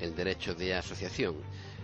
el derecho de asociación.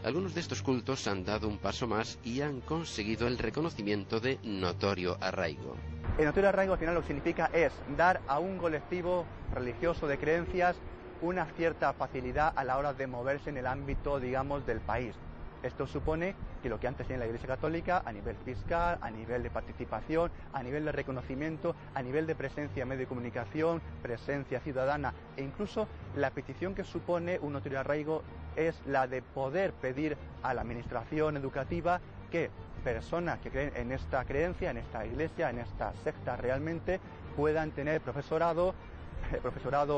Algunos de estos cultos han dado un paso más y han conseguido el reconocimiento de notorio arraigo. El notorio arraigo al final lo que significa es dar a un colectivo religioso de creencias una cierta facilidad a la hora de moverse en el ámbito, digamos, del país. Esto supone que lo que antes tenía la Iglesia Católica, a nivel fiscal, a nivel de participación, a nivel de reconocimiento, a nivel de presencia en medios de comunicación, presencia ciudadana e incluso la petición que supone un notorio arraigo es la de poder pedir a la administración educativa que personas que creen en esta creencia, en esta iglesia, en esta secta realmente, puedan tener profesorado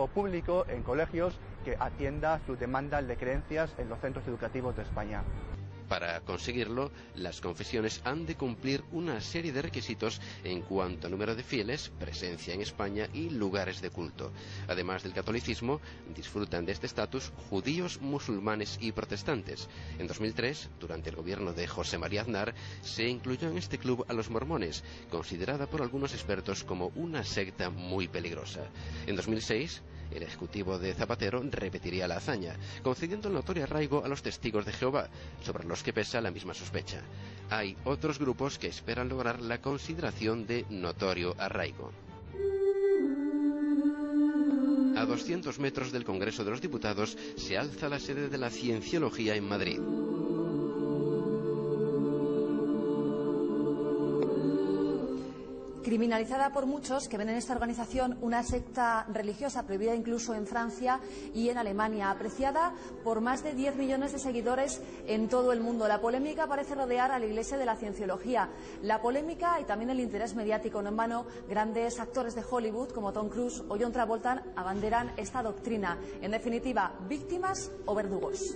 público en colegios que atienda sus demandas de creencias en los centros educativos de España. Para conseguirlo, las confesiones han de cumplir una serie de requisitos en cuanto a número de fieles, presencia en España y lugares de culto. Además del catolicismo, disfrutan de este estatus judíos, musulmanes y protestantes. En 2003, durante el gobierno de José María Aznar, se incluyó en este club a los mormones, considerada por algunos expertos como una secta muy peligrosa. En 2006, el ejecutivo de Zapatero repetiría la hazaña, concediendo el notorio arraigo a los testigos de Jehová, sobre los que pesa la misma sospecha. Hay otros grupos que esperan lograr la consideración de notorio arraigo. A 200 metros del Congreso de los Diputados se alza la sede de la Cienciología en Madrid. Criminalizada por muchos que ven en esta organización una secta religiosa prohibida incluso en Francia y en Alemania, apreciada por más de 10 millones de seguidores en todo el mundo. La polémica parece rodear a la Iglesia de la Cienciología. La polémica y también el interés mediático, no en vano, grandes actores de Hollywood como Tom Cruise o John Travolta abanderan esta doctrina. En definitiva, víctimas o verdugos.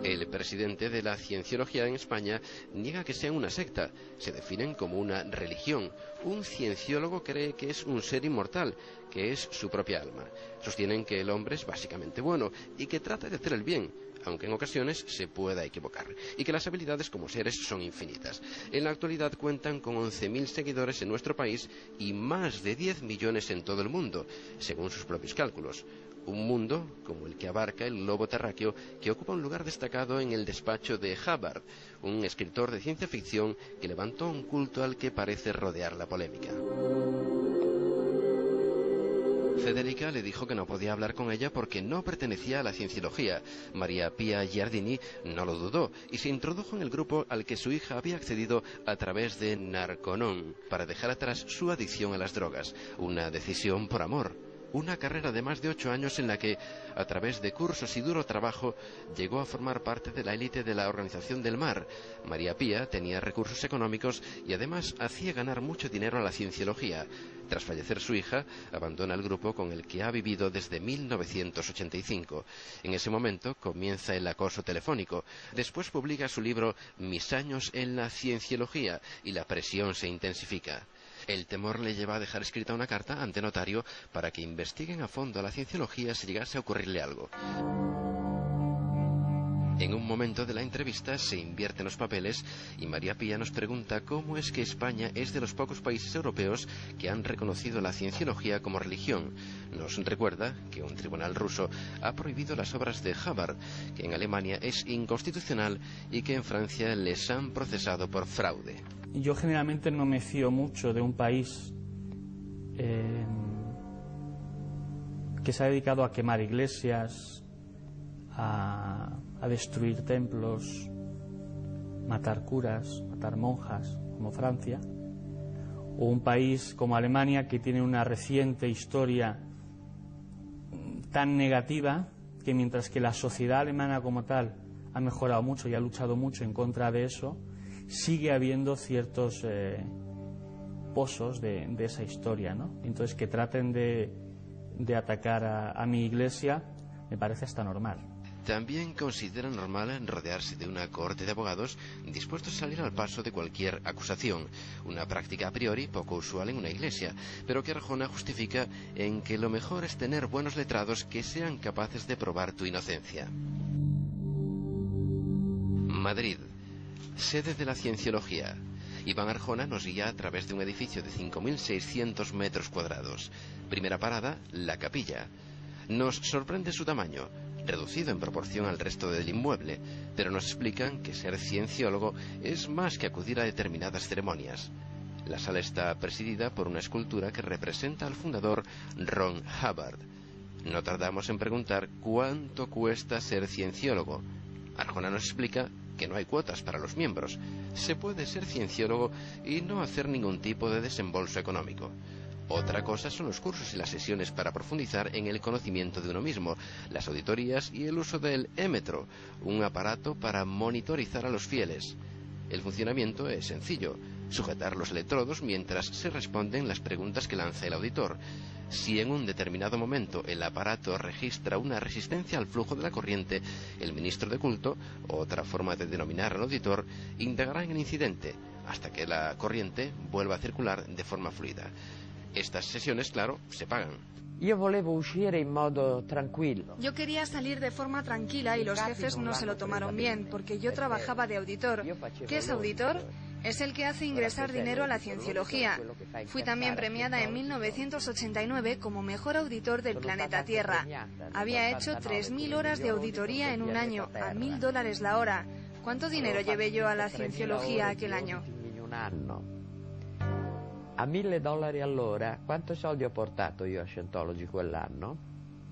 El presidente de la Cienciología en España niega que sean una secta. Se definen como una religión. Un cienciólogo cree que es un ser inmortal, que es su propia alma. Sostienen que el hombre es básicamente bueno y que trata de hacer el bien, aunque en ocasiones se pueda equivocar, y que las habilidades como seres son infinitas. En la actualidad cuentan con 11.000 seguidores en nuestro país y más de 10 millones en todo el mundo, según sus propios cálculos. Un mundo como el que abarca el globo terráqueo, que ocupa un lugar destacado en el despacho de Hubbard, un escritor de ciencia ficción que levantó un culto al que parece rodear la polémica. Federica le dijo que no podía hablar con ella porque no pertenecía a la Cienciología. María Pía Giardini no lo dudó y se introdujo en el grupo al que su hija había accedido a través de Narconon para dejar atrás su adicción a las drogas, una decisión por amor. Una carrera de más de 8 años en la que, a través de cursos y duro trabajo, llegó a formar parte de la élite de la Organización del Mar. María Pía tenía recursos económicos y además hacía ganar mucho dinero a la Cienciología. Tras fallecer su hija, abandona el grupo con el que ha vivido desde 1985. En ese momento comienza el acoso telefónico. Después publica su libro Mis años en la Cienciología y la presión se intensifica. El temor le lleva a dejar escrita una carta ante notario para que investiguen a fondo a la Cienciología si llegase a ocurrirle algo. En un momento de la entrevista se invierten los papeles y María Pía nos pregunta cómo es que España es de los pocos países europeos que han reconocido la Cienciología como religión. Nos recuerda que un tribunal ruso ha prohibido las obras de Hubbard, que en Alemania es inconstitucional y que en Francia les han procesado por fraude. Yo generalmente no me fío mucho de un país que se ha dedicado a quemar iglesias, a destruir templos, matar curas, matar monjas, como Francia, o un país como Alemania, que tiene una reciente historia tan negativa que mientras que la sociedad alemana como tal ha mejorado mucho y ha luchado mucho en contra de eso, sigue habiendo ciertos pozos de esa historia, ¿no? Entonces, que traten de atacar a mi iglesia me parece hasta normal. También considera normal rodearse de una cohorte de abogados dispuestos a salir al paso de cualquier acusación, una práctica a priori poco usual en una iglesia, pero que Arjona justifica en que lo mejor es tener buenos letrados que sean capaces de probar tu inocencia. Madrid, sede de la Cienciología. Iván Arjona nos guía a través de un edificio de 5.600 metros cuadrados. Primera parada, la capilla. Nos sorprende su tamaño. reducido en proporción al resto del inmueble, pero nos explican que ser cienciólogo es más que acudir a determinadas ceremonias. La sala está presidida por una escultura que representa al fundador Ron Hubbard. No tardamos en preguntar cuánto cuesta ser cienciólogo. Arjona nos explica que no hay cuotas para los miembros. Se puede ser cienciólogo y no hacer ningún tipo de desembolso económico. Otra cosa son los cursos y las sesiones para profundizar en el conocimiento de uno mismo, las auditorías y el uso del émetro, un aparato para monitorizar a los fieles. El funcionamiento es sencillo: sujetar los electrodos mientras se responden las preguntas que lanza el auditor. Si en un determinado momento el aparato registra una resistencia al flujo de la corriente, el ministro de culto, otra forma de denominar al auditor, indagará en el incidente hasta que la corriente vuelva a circular de forma fluida. Estas sesiones, claro, se pagan. Yo quería salir de forma tranquila y los jefes no se lo tomaron bien, porque yo trabajaba de auditor. ¿Qué es auditor? Es el que hace ingresar dinero a la cienciología. Fui también premiada en 1989 como mejor auditor del planeta Tierra. Había hecho 3.000 horas de auditoría en un año, a $1.000 la hora. ¿Cuánto dinero llevé yo a la cienciología aquel año? A $1.000 all'ora, quantos soldi ho portato io a Scientology quell'anno?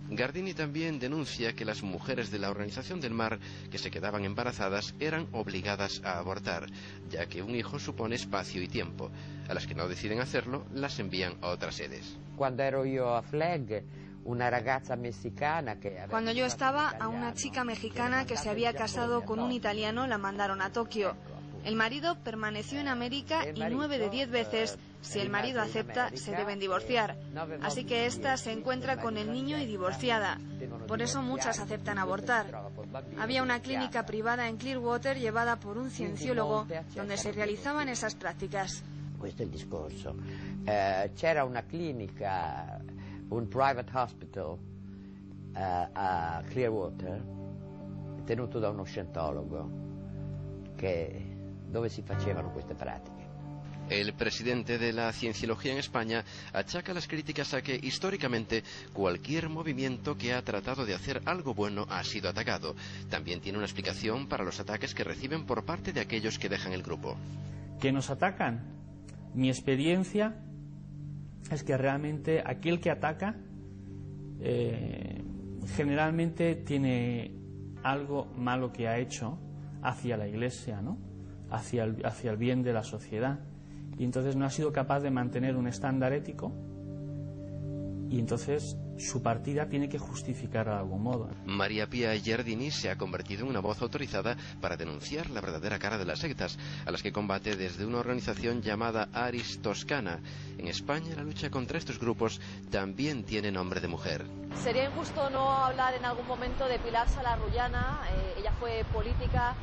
Gardini también denuncia que las mujeres de la Organización del Mar que se quedaban embarazadas eran obligadas a abortar, ya que un hijo supone espacio y tiempo. A las que no deciden hacerlo, las envían a otras sedes. Cuando ero io a Flag, una ragazza mexicana que... Cuando yo estaba, a una chica mexicana que se había casado con un italiano la mandaron a Tokio. El marido permaneció en América y 9 de 10 veces, si el marido acepta, se deben divorciar. Así que ésta se encuentra con el niño y divorciada. Por eso muchas aceptan abortar. Había una clínica privada en Clearwater llevada por un cienciólogo donde se realizaban esas prácticas. Questo è il discorso. C'era una clinica, un private hospital a Clearwater, tenuto da uno scientologo, dove si facevano queste pratiche. El presidente de la cienciología en España achaca las críticas a que, históricamente, cualquier movimiento que ha tratado de hacer algo bueno ha sido atacado. También tiene una explicación para los ataques que reciben por parte de aquellos que dejan el grupo. ¿Que nos atacan? Mi experiencia es que realmente aquel que ataca generalmente tiene algo malo que ha hecho hacia la Iglesia, ¿no? hacia el bien de la sociedad, y entonces no ha sido capaz de mantener un estándar ético, y entonces su partida tiene que justificar de algún modo. Maria Pia Giardini se ha convertido en una voz autorizada para denunciar la verdadera cara de las sectas, a las que combate desde una organización llamada Aris Toscana. En España la lucha contra estos grupos también tiene nombre de mujer. Sería injusto no hablar en algún momento de Pilar Salarrullana. Ella fue política,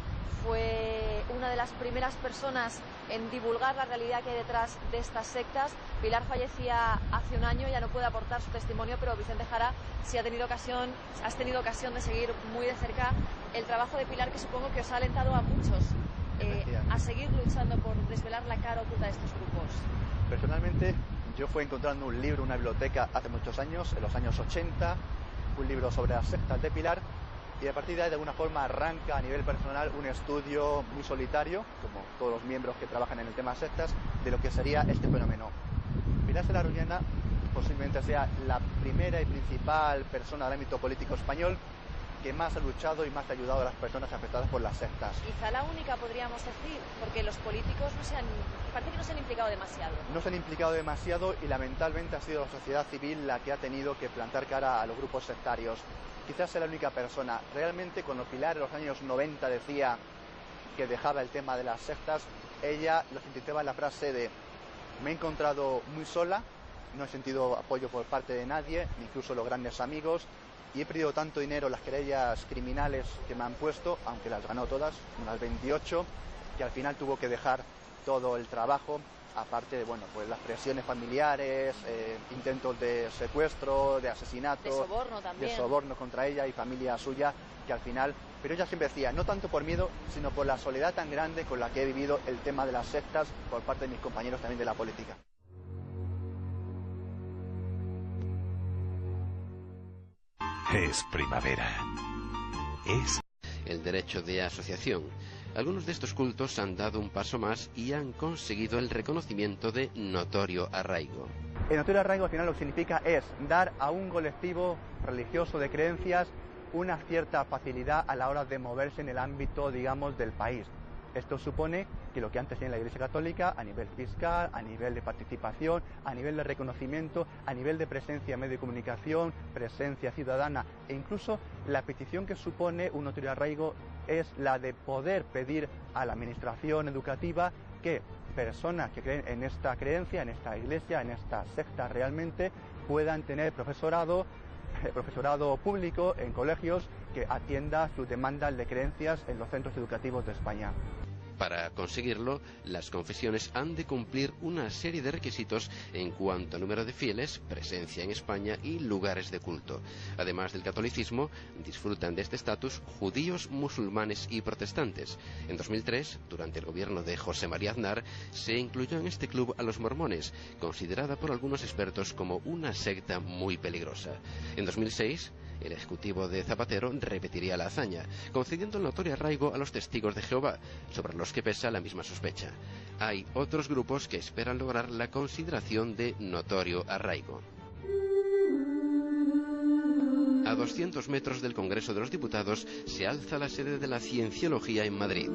fue una de las primeras personas en divulgar la realidad que hay detrás de estas sectas. Pilar fallecía hace un año, ya no puede aportar su testimonio, pero Vicente Jara sí has tenido ocasión de seguir muy de cerca el trabajo de Pilar, que supongo que os ha alentado a muchos a seguir luchando por desvelar la cara oculta de estos grupos. Personalmente, yo fui encontrando un libro en una biblioteca hace muchos años, en los años 80, un libro sobre las sectas de Pilar, y a partir de ahí de alguna forma arranca a nivel personal un estudio muy solitario, como todos los miembros que trabajan en el tema sectas, de lo que sería este fenómeno. Pilar Salarrullana posiblemente sea la primera y principal persona del ámbito político español que más ha luchado y más ha ayudado a las personas afectadas por las sectas. Quizá la única, podríamos decir, porque los políticos parece que no se han implicado demasiado. No se han implicado demasiado y lamentablemente ha sido la sociedad civil la que ha tenido que plantar cara a los grupos sectarios. Quizás sea la única persona. Realmente cuando Pilar en los años 90 decía que dejaba el tema de las sectas, ella lo sintetizaba en la frase de: me he encontrado muy sola, no he sentido apoyo por parte de nadie, incluso los grandes amigos, y he perdido tanto dinero en las querellas criminales que me han puesto, aunque las ganó todas, unas 28, que al final tuvo que dejar todo el trabajo, aparte de pues las presiones familiares, intentos de secuestro, de asesinato, de soborno también, de soborno contra ella y familia suya, que al final, pero ella siempre decía, no tanto por miedo, sino por la soledad tan grande con la que he vivido el tema de las sectas por parte de mis compañeros también de la política. Es primavera. es el derecho de asociación. Algunos de estos cultos han dado un paso más y han conseguido el reconocimiento de notorio arraigo. El notorio arraigo al final lo que significa es dar a un colectivo religioso de creencias una cierta facilidad a la hora de moverse en el ámbito, digamos, del país. Esto supone que lo que antes tenía la Iglesia Católica a nivel fiscal, a nivel de participación, a nivel de reconocimiento, a nivel de presencia en medio de comunicación, presencia ciudadana e incluso la petición que supone un notorio arraigo es la de poder pedir a la administración educativa que personas que creen en esta creencia, en esta iglesia, en esta secta realmente puedan tener profesorado público en colegios que atienda sus demandas de creencias en los centros educativos de España. Para conseguirlo, las confesiones han de cumplir una serie de requisitos en cuanto a número de fieles, presencia en España y lugares de culto. Además del catolicismo, disfrutan de este estatus judíos, musulmanes y protestantes. En 2003, durante el gobierno de José María Aznar, se incluyó en este club a los mormones, considerada por algunos expertos como una secta muy peligrosa. En 2006, el ejecutivo de Zapatero repetiría la hazaña, concediendo el notorio arraigo a los testigos de Jehová, sobre los que pesa la misma sospecha. Hay otros grupos que esperan lograr la consideración de notorio arraigo. A 200 metros del Congreso de los Diputados se alza la sede de la Cienciología en Madrid.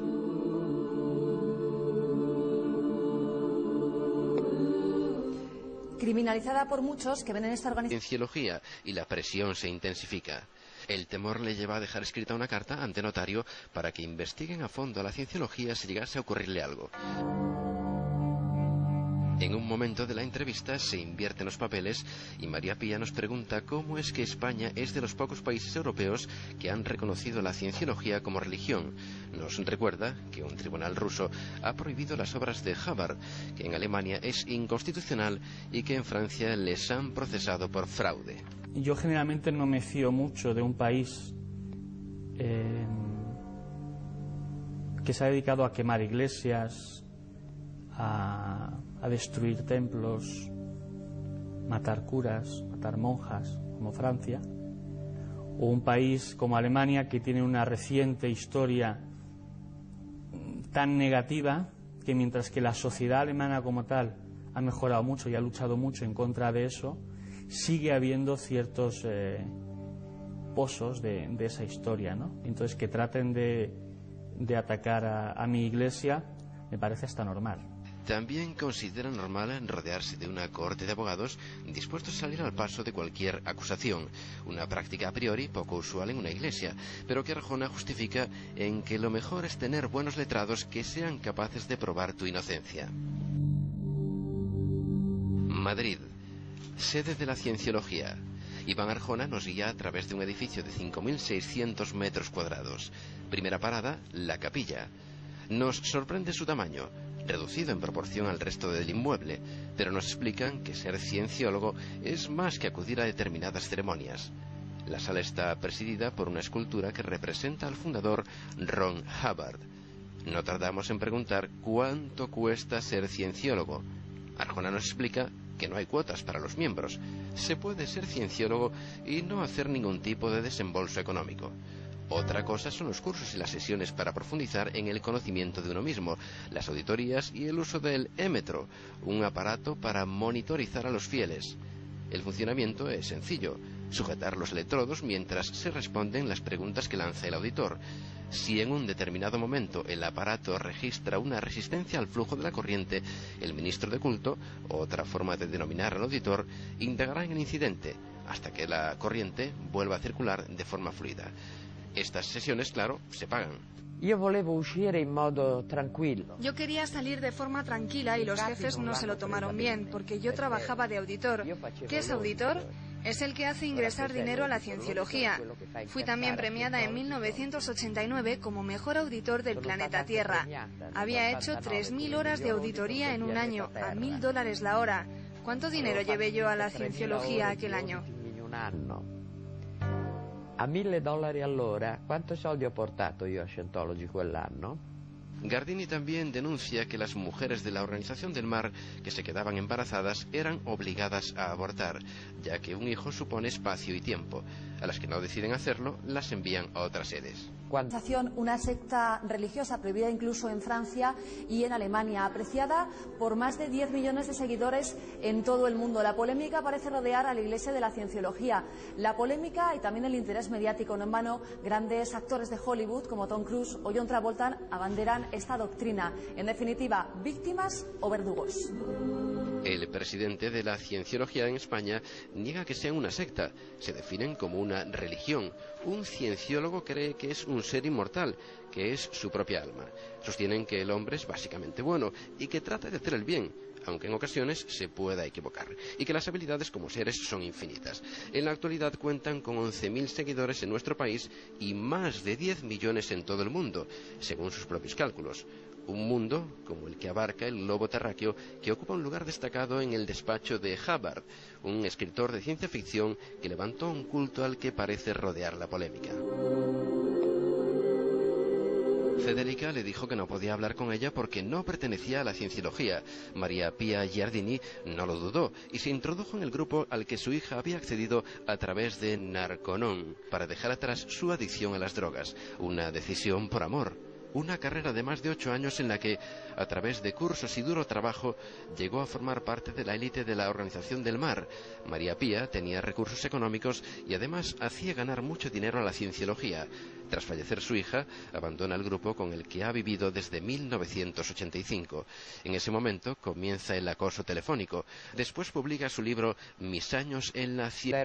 Criminalizada por muchos que ven en esta organización Cienciología, y la presión se intensifica. El temor le lleva a dejar escrita una carta ante notario para que investiguen a fondo a la cienciología si llegase a ocurrirle algo. En un momento de la entrevista se invierten los papeles y María Pía nos pregunta cómo es que España es de los pocos países europeos que han reconocido la cienciología como religión. Nos recuerda que un tribunal ruso ha prohibido las obras de Hubbard, que en Alemania es inconstitucional y que en Francia les han procesado por fraude. Yo generalmente no me fío mucho de un país que se ha dedicado a quemar iglesias, a destruir templos, matar curas, matar monjas, como Francia, o un país como Alemania, que tiene una reciente historia tan negativa que mientras que la sociedad alemana como tal ha mejorado mucho y ha luchado mucho en contra de eso, sigue habiendo ciertos pozos de esa historia, ¿no? Entonces, que traten de atacar a mi iglesia me parece hasta normal. También considera normal rodearse de una cohorte de abogados dispuestos a salir al paso de cualquier acusación, una práctica a priori poco usual en una iglesia, pero que Arjona justifica en que lo mejor es tener buenos letrados que sean capaces de probar tu inocencia. Madrid, sede de la Cienciología. Iván Arjona nos guía a través de un edificio de 5.600 metros cuadrados. Primera parada, la capilla. Nos sorprende su tamaño, reducido en proporción al resto del inmueble, pero nos explican que ser cienciólogo es más que acudir a determinadas ceremonias. La sala está presidida por una escultura que representa al fundador Ron Hubbard. No tardamos en preguntar cuánto cuesta ser cienciólogo. Arjona nos explica que no hay cuotas para los miembros. Se puede ser cienciólogo y no hacer ningún tipo de desembolso económico. Otra cosa son los cursos y las sesiones para profundizar en el conocimiento de uno mismo, las auditorías y el uso del émetro, un aparato para monitorizar a los fieles. El funcionamiento es sencillo: sujetar los electrodos mientras se responden las preguntas que lanza el auditor. Si en un determinado momento el aparato registra una resistencia al flujo de la corriente, el ministro de culto, otra forma de denominar al auditor, indagará en el incidente hasta que la corriente vuelva a circular de forma fluida. Estas sesiones, claro, se pagan. Io volevo uscire in modo tranquillo. Yo quería salir de forma tranquila y los jefes no se lo tomaron bien, porque yo trabajaba de auditor. ¿Qué es auditor? Es el que hace ingresar dinero a la cienciología. Fui también premiada en 1989 como mejor auditor del planeta Tierra. Había hecho 3.000 horas de auditoría en un año, a $1.000 la hora. ¿Cuánto dinero llevé yo a la cienciología aquel año? A $1.000 all'ora, quanto soldi ho portato io a Scientology quell'anno? Gardini también denuncia que las mujeres de la Organización del Mar que se quedaban embarazadas eran obligadas a abortar, ya que un hijo supone espacio y tiempo. A las que no deciden hacerlo, las envían a otras sedes. Una secta religiosa prohibida incluso en Francia y en Alemania, apreciada por más de 10 millones de seguidores en todo el mundo. La polémica parece rodear a la Iglesia de la Cienciología. La polémica y también el interés mediático. No en vano, grandes actores de Hollywood como Tom Cruise o John Travolta abanderan esta doctrina. En definitiva, víctimas o verdugos. El presidente de la Cienciología en España niega que sean una secta. Se definen como una religión. Un cienciólogo cree que es un ser inmortal, que es su propia alma. Sostienen que el hombre es básicamente bueno y que trata de hacer el bien, aunque en ocasiones se pueda equivocar, y que las habilidades como seres son infinitas. En la actualidad cuentan con 11.000 seguidores en nuestro país y más de 10 millones en todo el mundo, según sus propios cálculos. Un mundo como el que abarca el globo terráqueo, que ocupa un lugar destacado en el despacho de Hubbard, un escritor de ciencia ficción que levantó un culto al que parece rodear la polémica. Federica le dijo que no podía hablar con ella porque no pertenecía a la cienciología. Maria Pia Giardini no lo dudó y se introdujo en el grupo al que su hija había accedido a través de Narconon para dejar atrás su adicción a las drogas. Una decisión por amor. Una carrera de más de 8 años en la que, a través de cursos y duro trabajo, llegó a formar parte de la élite de la Organización del Mar. Maria Pia tenía recursos económicos y además hacía ganar mucho dinero a la cienciología. Tras fallecer su hija, abandona el grupo con el que ha vivido desde 1985. En ese momento comienza el acoso telefónico. Después publica su libro Mis años en la ciencia.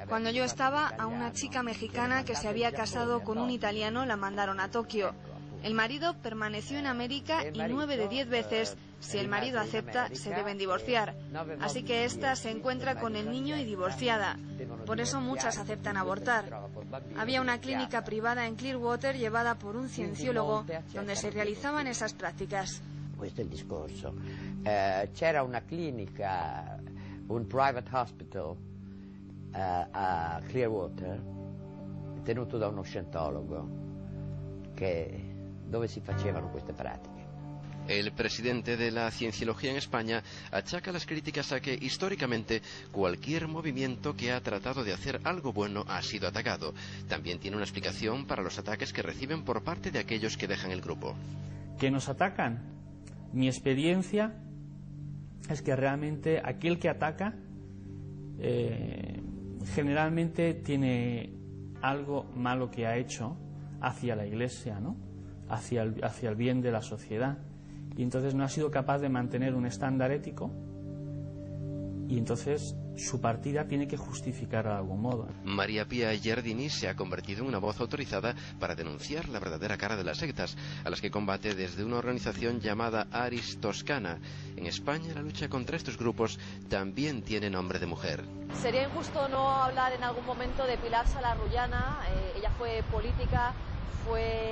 Cuando yo estaba, a una chica mexicana que se había casado con un italiano la mandaron a Tokio. El marido permaneció en América y 9 de 10 veces, si el marido acepta, se deben divorciar. Así que esta se encuentra con el niño y divorciada. Por eso muchas aceptan abortar. Había una clínica privada en Clearwater llevada por un cienciólogo donde se realizaban esas prácticas. Questo è il discorso. C'era una clinica, un private hospital a Clearwater, tenuto da uno scientologo, dove si facevano queste pratiche. El presidente de la Cienciología en España achaca las críticas a que, históricamente, cualquier movimiento que ha tratado de hacer algo bueno ha sido atacado. También tiene una explicación para los ataques que reciben por parte de aquellos que dejan el grupo. ¿Que nos atacan? Mi experiencia es que realmente aquel que ataca generalmente tiene algo malo que ha hecho hacia la Iglesia, ¿no? hacia el bien de la sociedad, y entonces no ha sido capaz de mantener un estándar ético, y entonces su partida tiene que justificar de algún modo. Maria Pia Giardini se ha convertido en una voz autorizada para denunciar la verdadera cara de las sectas, a las que combate desde una organización llamada Aris Toscana. En España la lucha contra estos grupos también tiene nombre de mujer. Sería injusto no hablar en algún momento de Pilar Salarrullana. Ella fue política, fue